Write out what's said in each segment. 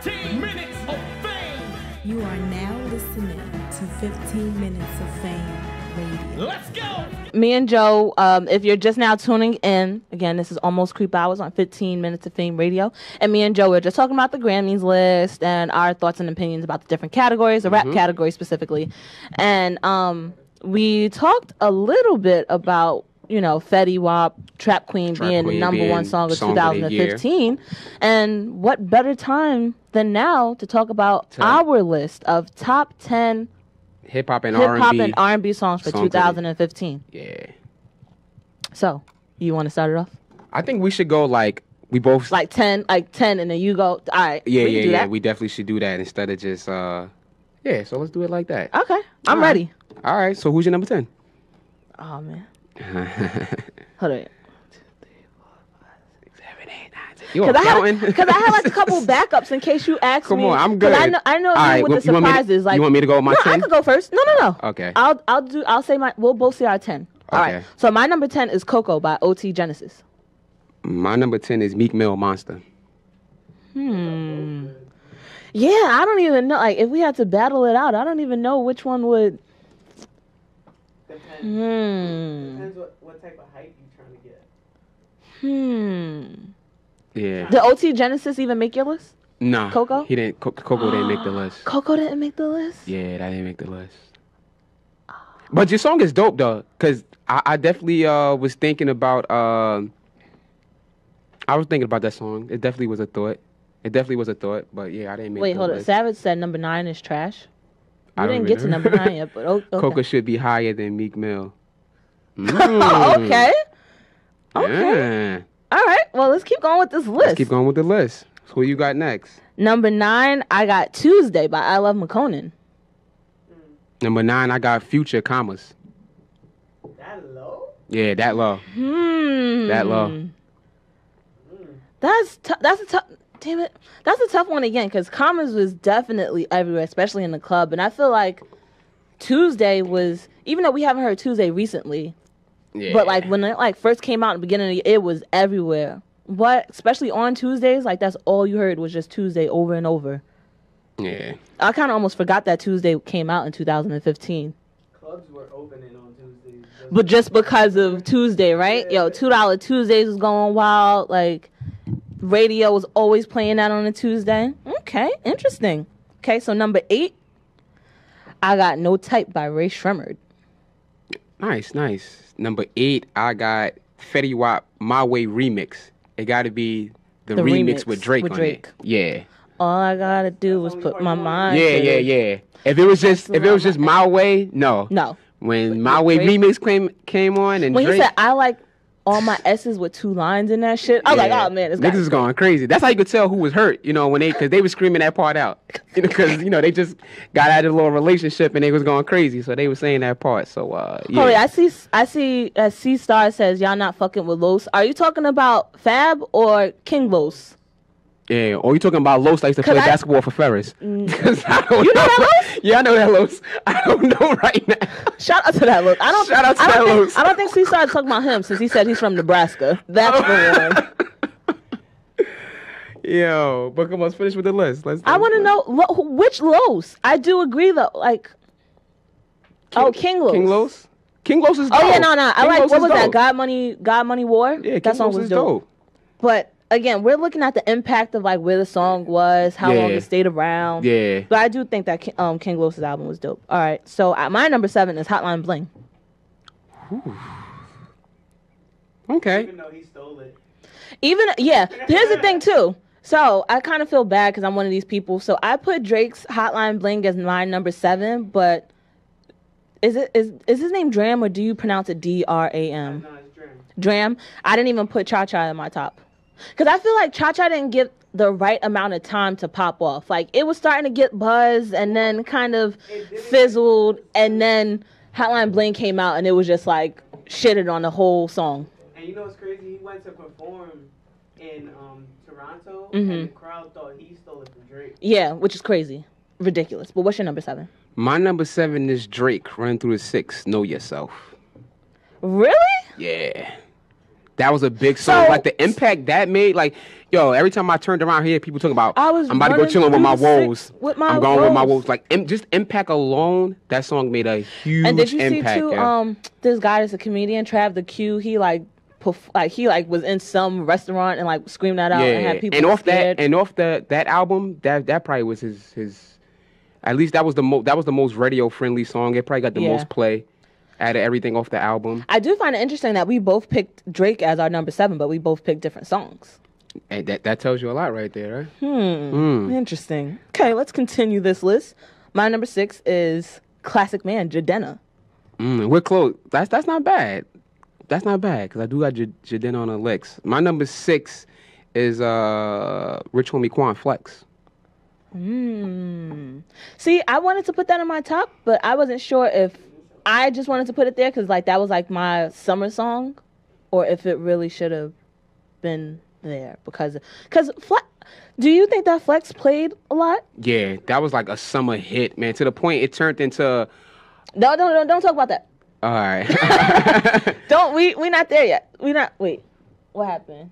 15 minutes of fame. You are now listening to 15 Minutes of Fame Radio. Let's go. Me and Joe, if you're just now tuning in, again, this is Almost Creep Hours on 15 Minutes of Fame Radio. And me and Joe, we're just talking about the Grammys list and our thoughts and opinions about the different categories, the rap category specifically. And we talked a little bit about, you know, Fetty Wap, Trap Queen being the number one song of 2015. And what better time than now to talk about our list of top 10 hip-hop and R&B songs for 2015. Yeah. So, you want to start it off? I think we should go we both... Like 10, and then you go, all right. Yeah. We definitely should do that instead of just, so let's do it like that. Okay. I'm ready. All right, so who's your number 10? Oh, man. Hold on. 7, 8, 9, 10. Because I had like a couple backups in case you ask me. Come on, I'm good. I know right, what the surprise is. You want me to go with my 10? I could go first. No. Okay. I'll say we'll both say our 10. All Okay. right. So my number 10 is Coco by OT Genesis. My number 10 is Meek Mill, Monster. Yeah, I don't even know. Like, if we had to battle it out, I don't even know which one would. Depends what type of hype you trying to get. Yeah. Did OT Genesis even make your list? Nah. Coco? He didn't. Coco didn't make the list. Coco didn't make the list? Yeah, that didn't make the list. But your song is dope though, cause I definitely was thinking about I was thinking about that song. It definitely was a thought. But yeah, I didn't make. Wait, the hold list. on. Savage said number 9 is trash. I We don't didn't get to even- number 9 yet, but okay. Coco should be higher than Meek Mill. Okay. Yeah. All right. Well, let's keep going with this list. Let's keep going with the list. So who you got next? Number 9, I got Tuesday by I Love McConan. Number 9, I got Future, Commas. That low? Yeah, that low. That low. That's a tough. Damn it. That's a tough one again because Commas was definitely everywhere, especially in the club. And I feel like Tuesday was, even though we haven't heard Tuesday recently, Yeah. but like when it first came out in the beginning of the year, it was everywhere. Especially on Tuesdays, like that's all you heard was just Tuesday over and over. Yeah. I kind of almost forgot that Tuesday came out in 2015. Clubs were opening on Tuesdays. But just because of Tuesday, right? Yeah. Yo, $2 Tuesdays was going wild. Like, radio was always playing that on a Tuesday. Okay, interesting. Okay, so number 8, I got No Type by Ray Shremmerd. Nice. Number 8, I got Fetty Wap, My Way Remix. It got to be the remix with Drake on it. Yeah. All I gotta do was put my mind. to it. Yeah. If it was just My Way, no. No. When My Way Drake? Remix came on and When Drake, he said I like all my S's with 2 lines in that shit, I was like, oh man, it's niggas is going crazy. That's how you could tell who was hurt, because they were screaming that part out, because they just got out of a little relationship and they was going crazy, so they were saying that part. So yeah. Oh, wait, I see. C Star says y'all not fucking with Los. Are you talking about Fab or King Los? Yeah, or you talking about Los that used to play basketball for Ferris? Because I don't You know that Los? Yeah, I know that Los. I don't know right now. Shout out to that Los. Shout out to that Los. I don't think C Star talking about him since he said he's from Nebraska. That's the one. Yo, but come on, let's finish with the list. I want to know which Los. I do agree though. Like, King Los. King Los. King Los is dope. Oh yeah, no. I King like Los what is was that? dope. God Money War. Yeah, that King song Los was is dope. But again, we're looking at the impact of like where the song was, how long it stayed around. Yeah. But I do think that King Los's album was dope. All right, so my number 7 is Hotline Bling. Okay. Even though he stole it. Here's the thing too. So I kind of feel bad because I'm one of these people. So I put Drake's Hotline Bling as my number 7, but is his name Dram or do you pronounce it D-R-A-M? No, it's Dram. Dram. I didn't even put Cha Cha in my top because I feel like Cha Cha didn't get the right amount of time to pop off. Like it was starting to get buzz and then kind of fizzled, and then Hotline Bling came out and it was just like shitted on the whole song. And you know what's crazy? He went to perform in Toronto, Mm-hmm. and the crowd thought he stole it from Drake. Yeah, which is crazy, ridiculous. But what's your number 7? My number 7 is Drake, Run Through the 6, Know Yourself. Really? Yeah. That was a big song. So- Like the impact that made, like, yo, every time I turned around here, people talking about, I was I'm about to go running chilling with my through the woes. six with my I'm going with my woes. woes. Like, just impact alone, that song made a huge And did you impact. see too? Yeah. This guy is a comedian, Trav the Q. He was in some restaurant and like screamed that out and had people and off scared. that album, that probably was his. At least that was the most radio friendly song. It probably got the Yeah. most play out of everything off the album. I do find it interesting that we both picked Drake as our number 7, but we both picked different songs. And that tells you a lot right there, right? Interesting. Okay, let's continue this list. My number 6 is Classic Man, Jadena. We're close. That's not bad. That's not bad because I do got Jadena on the licks. My number 6 is Rich Homie Quan Flex. See, I wanted to put that in my top, but I wasn't sure if I just wanted to put it there because like that was like my summer song, or if it really should have been there because do you think that Flex played a lot? Yeah, that was like a summer hit, man. To the point it turned into. No, don't talk about that. All right. Don't we not there yet. Wait. What happened?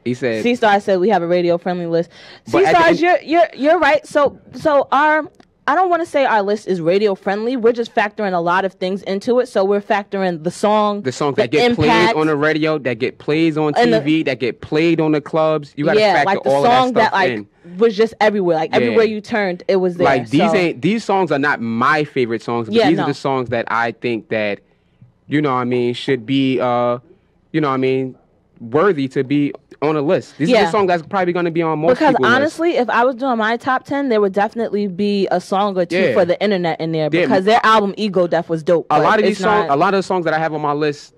He said. C-Star said we have a radio friendly list. But at the C-Stars, you're right. So our I don't want to say our list is radio friendly. We're just factoring a lot of things into it. So we're factoring the songs that get played on the radio, that get played on TV, that get played on the clubs. You got to factor like the all song of that stuff that in. was just everywhere. Like everywhere you turned, it was there. Like these songs are not my favorite songs, but these are the songs that I think that, should be, worthy to be on a list. These are the songs that's probably going to be on most people's Because honestly, if I was doing my top 10, there would definitely be a song or two for the internet in there because their album Ego Death was dope. A lot of these songs, a lot of the songs that I have on my list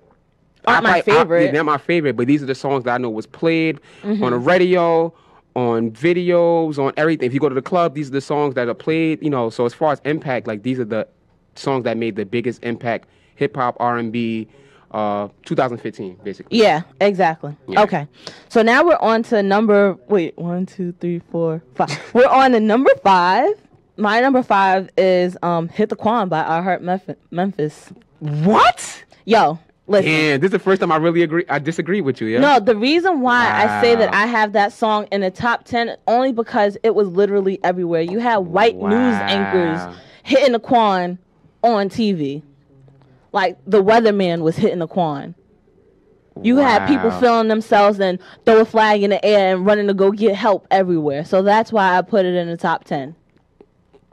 aren't my favorite. They're my favorite, but these are the songs that I know was played on the radio, on videos, on everything. If you go to the club, these are the songs that are played. So as far as impact, like these are the songs that made the biggest impact: hip hop, R&B. 2015, basically. Yeah, exactly. Yeah. Okay. So now we're on to number 1, 2, 3, 4, 5. We're on to number 5. My number 5 is Hit the Quan by I Heart Memphis. What? Yo, listen. Damn, this is the first time I disagree with you, yeah? No, the reason why I say that I have that song in the top 10 only because it was literally everywhere. You had white news anchors hitting the Quan on TV. Like, the weatherman was hitting the Quan. You had people feeling themselves and throw a flag in the air and running to go get help everywhere. So that's why I put it in the top 10.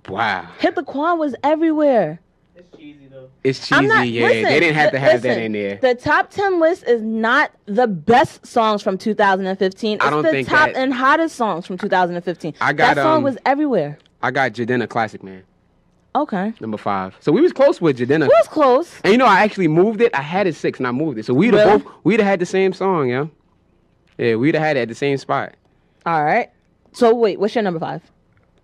Wow. Hit the Quan was everywhere. It's cheesy, though. It's cheesy, Listen, they didn't have to have that in there. The top 10 list is not the best songs from 2015. It's I don't the think top that- and hottest songs from 2015. I got, that song was everywhere. I got Jadena Classic Man, Okay. number 5. So we was close with Jadena. It was close. And I actually moved it. I had it 6 and I moved it. So we'd have had the same song, yeah? Yeah, we'd have had it at the same spot. All right. So wait, what's your number 5?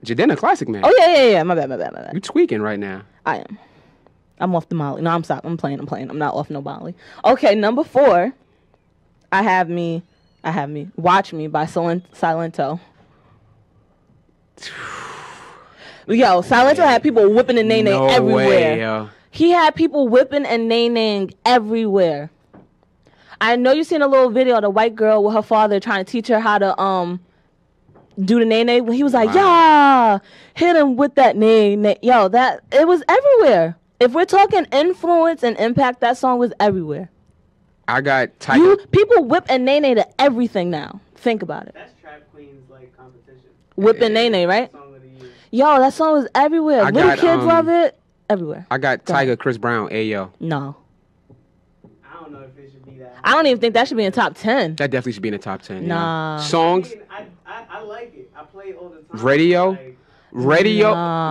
Jadena Classic Man. Oh yeah. My bad. You tweaking right now. I am. I'm off the Molly. No, I'm stopped. I'm playing. I'm not off no Molly. Okay, number 4. I have me. Watch Me by Silento. Yo, Silento had people whipping and nay-nay everywhere. Way, yo. He had people whipping and nay-naying everywhere. I know you seen a little video of the white girl with her father trying to teach her how to do the nay-nay. He was like, yeah, hit him with that nay-nay. Yo, it was everywhere. If we're talking influence and impact, that song was everywhere. I got Tiger. People whip and nay-nay to everything now. Think about it. That's Trap Queen's competition. Whip and nay-nay, right? Song of the year. Yo, that song was everywhere. I Little got, kids love it. Everywhere. I got Tiger, Chris Brown, Ayo. No. I don't know if it should be that. I don't even think that should be in top 10. That definitely should be in the top 10. Nah. Yeah. Songs, I like it. I play it all the time. radio, Like,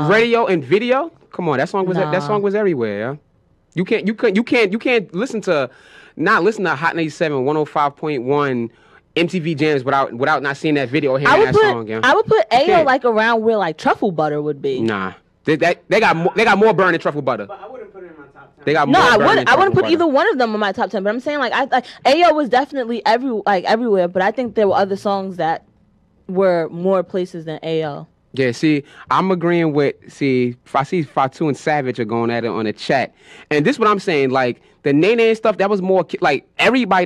radio, and video. Come on, that song was Nah. everywhere. Yeah? You can't listen to Hot 97 105.1 MTV Jams without not seeing that video or hearing that song. Yeah. I would put Ayo can't. like around where like Truffle Butter would be. Nah, they got more burn than Truffle Butter. but I wouldn't put it in my top 10. They got No, more I burn wouldn't. than I wouldn't Truffle put either Butter. one of them in my top 10. But I'm saying like Ayo was definitely everywhere. But I think there were other songs that were more places than Ayo. Yeah, see, I'm agreeing with, if I see Fatu and Savage are going at it on the chat. And this is what I'm saying, like, the Nene and stuff, that was more, like, everybody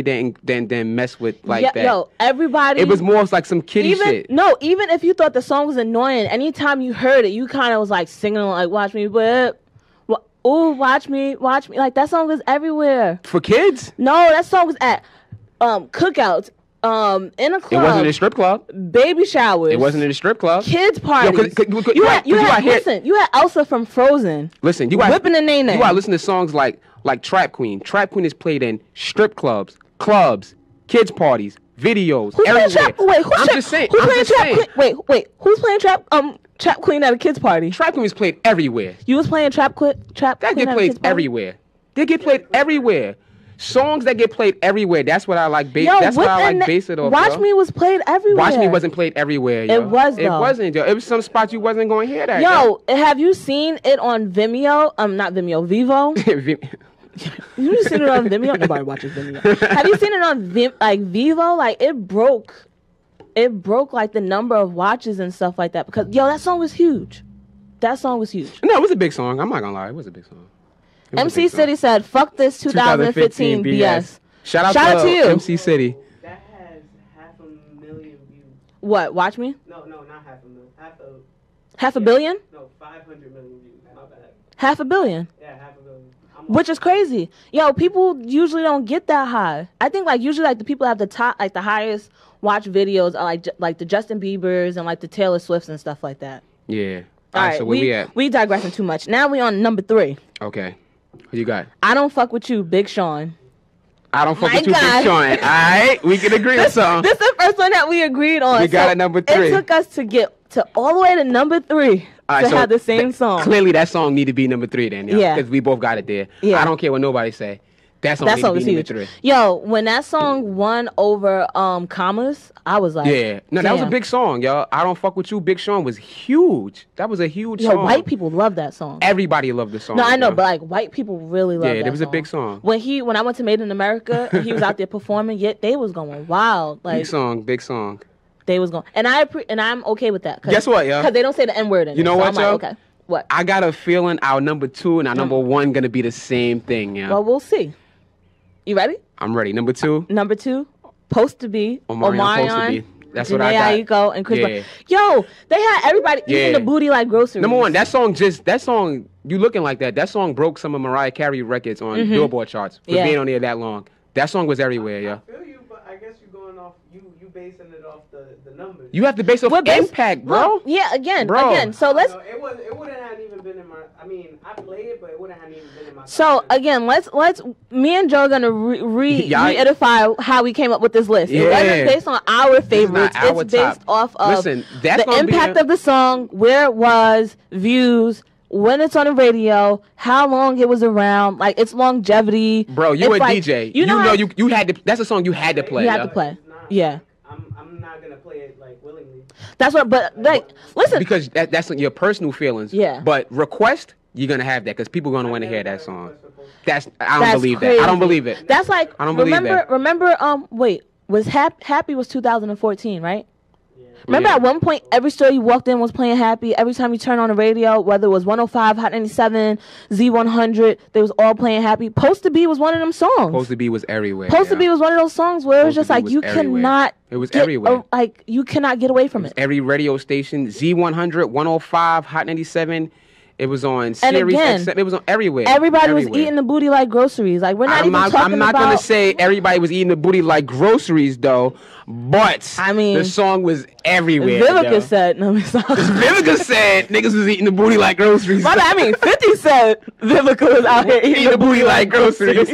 didn't mess with like that. Yo, everybody. It was more like some kiddie shit. No, even if you thought the song was annoying, anytime you heard it, you kind of was like singing like "Watch Me Whip," "Ooh, watch me." Like that song was everywhere. For kids? No, that song was at cookouts, in a club. It wasn't in a strip club. Baby showers. It wasn't in a strip club. Kids parties. You had Elsa from Frozen. Listen, you whipping the Nene. You gotta listen to songs like Trap Queen. Trap Queen is played in strip clubs, kids parties, videos, everywhere. I'm just saying. Who's playing Trap Queen at a kids party? Trap Queen was played everywhere. You was playing Trap Queen That get played everywhere. They get played everywhere. Songs that get played everywhere. That's what I like. That's what I like base it off. Watch Me was played everywhere. Watch Me wasn't played everywhere. Yo. It was though. It wasn't. Yo. It was some spots you wasn't going to hear that. Have you seen it on Vimeo? Not Vimeo, Vivo. You seen it on Vimeo? Nobody watches Vimeo. Have you seen it on Vivo? Like it broke like the number of watches and stuff like that because that song was huge. No, it was a big song. I'm not gonna lie, it was a big song. MC City said, "Fuck this 2015 BS." Shout out to you, MC City. That has 500,000 views. What? Watch Me? No, not 500,000. Half a billion? No, 500,000,000 views. My bad. Half a billion. Yeah, 500,000,000. Which is crazy. Yo, people usually don't get that high. I think usually the people have the top the highest watch videos are like the Justin Biebers and like the Taylor Swifts and stuff like that. Yeah. All right, so where we at? We digressing too much. Now we on number 3. Okay. Who you got? I Don't Fuck With You, Big Sean. I Don't Fuck With You, Big Sean. All right, we can agree on something. This is the first one that we agreed on. We got it number 3. It took us to get to all the way to number 3 to have the same song. Clearly, that song need to be number 3 then. Yeah. Because we both got it there. Yeah. I don't care what nobody say. That song need to be number 3. Yo, when that song won over Commas, I was like, yeah. No, that was a big song, yo. I Don't Fuck With You, Big Sean was huge. That was a huge song. White people love that song. Everybody loved the song. No, I know, but white people really love that song. Yeah, it was a big song. When I went to Made in America and he was out there performing, they was going wild. Like big song. They was going, and I'm okay with that. Guess what, yo? Because they don't say the N-word in it. You know what, I'm yo? like, okay, what? I got a feeling our number 2 and our number 1 gonna be the same thing, yo. Well, we'll see. You ready? I'm ready. Number 2. Number 2, Supposed to Be. Omarion. That's what I got. Aiko and Chris Brown. Yo, they had everybody eating the booty like groceries. Number 1, that song, you looking like that. That song broke some of Mariah Carey records on Billboard charts for being on there that long. That song was everywhere, yo. I feel you, but I guess you're going off, you basing it off the numbers. You have to base off impact, bro. Well, yeah, again. So let's. No, it wouldn't have even been in my. I mean, I played it, but it wouldn't have even been in my. So again, let's. Me and Joe are gonna reedify how we came up with this list. Yeah. It wasn't based on our favorites. It's based off of the impact of the song, where it was, views, when it's on the radio, how long it was around, like its longevity. Bro, you a DJ. You know you had to. That's a song you had to play. You had to play. Yeah. I'm not gonna play it like willingly. That's what. But like, listen. Because that's your personal feelings. Yeah. But request, you're gonna have that because people are gonna want to hear that song. I don't believe crazy. that. I don't believe it. That's like. I don't believe that. Remember. Wait. Was Happy was 2014, right? Remember at one point, every store you walked in was playing Happy. Every time you turned on the radio, whether it was 105, Hot 97, Z100, they was all playing Happy. Supposed to Be was one of them songs. Supposed to Be was everywhere. Supposed to Be was one of those songs where it was just like, you cannot. It was everywhere. Like, you cannot get away from it. Every radio station, Z100, 105, Hot 97. It was on Sirius XM. It was on everywhere. Everybody was eating the booty like groceries. Like, we're not even talking about... I'm not going to say everybody was eating the booty like groceries, though. But I mean, the song was everywhere. Vivica said... No, Vivica said niggas was eating the booty like groceries. But I mean, 50 said Vivica was out here eating the booty like groceries.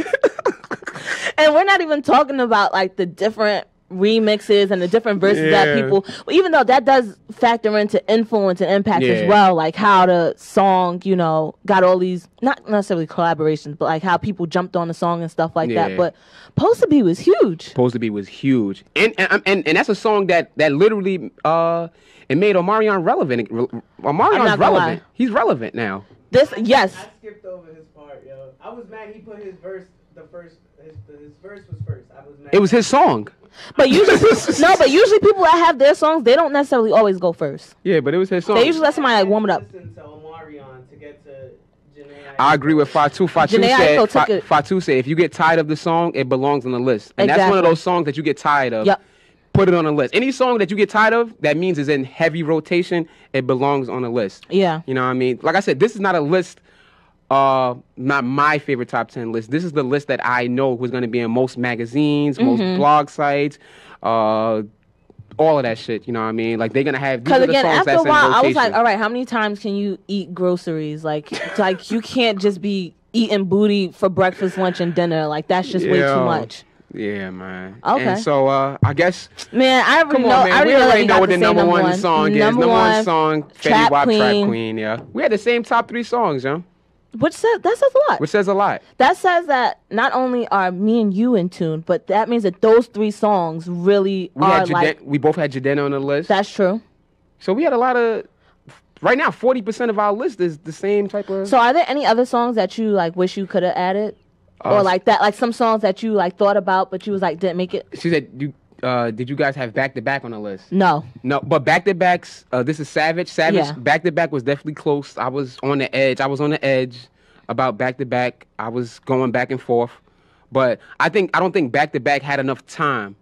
And we're not even talking about, like, the different remixes and the different verses that people, even though that does factor into influence and impact as well, like how the song, got all these, not necessarily collaborations, but like how people jumped on the song and stuff like that. But Supposed to Be was huge. Supposed to Be was huge. And that's a song that literally it made Omarion relevant. Omarion's relevant. He's relevant now. Yes. I skipped over his part, yo. I was mad he put his verse the first. His verse was first. I was mad. It was his song. But usually, no. But usually, people that have their songs, they don't necessarily always go first. Yeah, but it was his song. They usually let somebody like warm it up. Listen to Omarion to get to Janae. I agree with Fatu. Janae Aiko took it. Fatu said, if you get tired of the song, it belongs on the list. And that's one of Exactly. those songs that you get tired of. Yep. Put it on the list. Any song that you get tired of, that means is in heavy rotation, it belongs on the list. Yeah. You know what I mean? Like I said, this is not a list, not my favorite top 10 list. This is the list that I know was going to be in most magazines, most blog sites, all of that shit. You know what I mean? Like, they're going to have these are Because the again, songs after that's a while, in I was rotation. like, all right, how many times can you eat groceries? Like you can't just be eating booty for breakfast, lunch, and dinner. Like, that's just way too Yo. much. Yeah, man. Okay. And so, I guess... Man, I already Come know. on, man. I We already know, that already we know got what the the same number one song is. Number one song, Fetty Trap Wap, Trap Queen. Queen, yeah. We had the same top 3 songs, yo. That says a lot. Which says a lot. That says that not only are me and you in tune, but that means that those 3 songs really are like. We both had Jadena on the list. That's true. So we had a lot of... Right now, 40% of our list is the same type of... So are there any other songs that you like wish you could have added? Or like that, like some songs that you like thought about, but you was like didn't make it? She said, did you guys have back-to-back on the list? No. No, but back-to-backs, this is Savage. Yeah. Back-to-back was definitely close. I was on the edge about back-to-back. I was going back and forth. But I don't think back-to-back had enough time.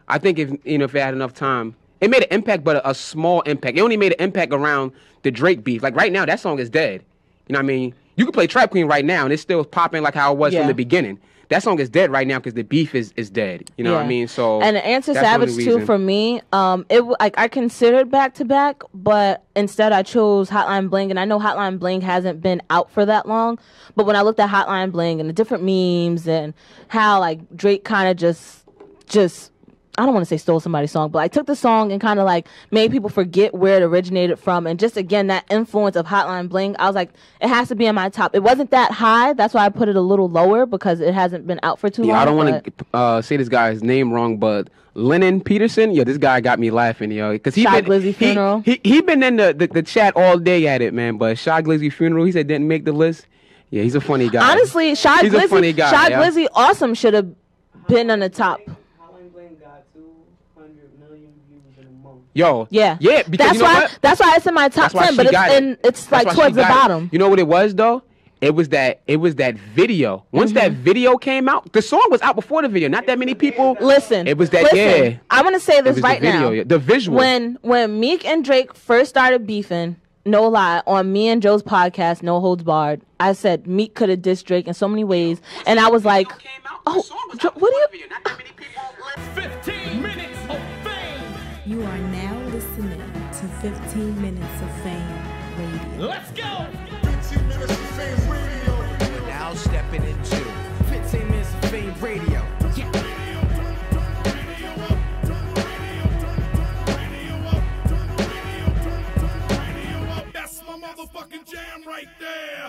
I think if it had enough time, it made an impact, but a small impact. It only made an impact around the Drake beef. Like right now, that song is dead. You know what I mean? You can play Trap Queen right now, and it's still popping like how it was Yeah. from the beginning. That song is dead right now because the beef is dead. You know what I Yeah. mean? So And the answer that's the only Savage too reason. for me, I considered back to back, but instead I chose Hotline Bling, and I know Hotline Bling hasn't been out for that long, but when I looked at Hotline Bling and the different memes and how like Drake kind of just I don't want to say stole somebody's song, but I took the song and kind of like made people forget where it originated from. And just again, that influence of Hotline Bling, I was like, it has to be in my top. It wasn't that high. That's why I put it a little lower because it hasn't been out for too long. I don't want to say this guy's name wrong, but Lennon Peterson, this guy got me laughing, because Shy Glizzy Funeral. He been in the chat all day at it, man. But Shy Glizzy Funeral, he said didn't make the list. Yeah, he's a funny guy. Honestly, Shy He's a funny guy, Shy yeah. Glizzy awesome should have been on the top. Hotline Bling got 200 million views in a month. Yo, Yeah, yeah, because that's you know why what? that's why it's in my top That's why 10, but she got it. it's That's like why she towards the got it. bottom. You know what it was though? It was that video. Once that video came out, the song was out before the video. Not that many people. Listen, It was that, yeah. I'm gonna say It this was right the video, now. yeah. The visual. When Meek and Drake first started beefing, no lie, on me and Joe's podcast, No Holds Barred, I said Meek could have dissed Drake in so many ways, and I was like, oh, what do you? 15 minutes of fame. You are now listening to 15 Minutes of Fame Radio. Let's go. 15 minutes of fame radio. We're now stepping into 15 minutes of fame radio. That's my motherfucking jam right there.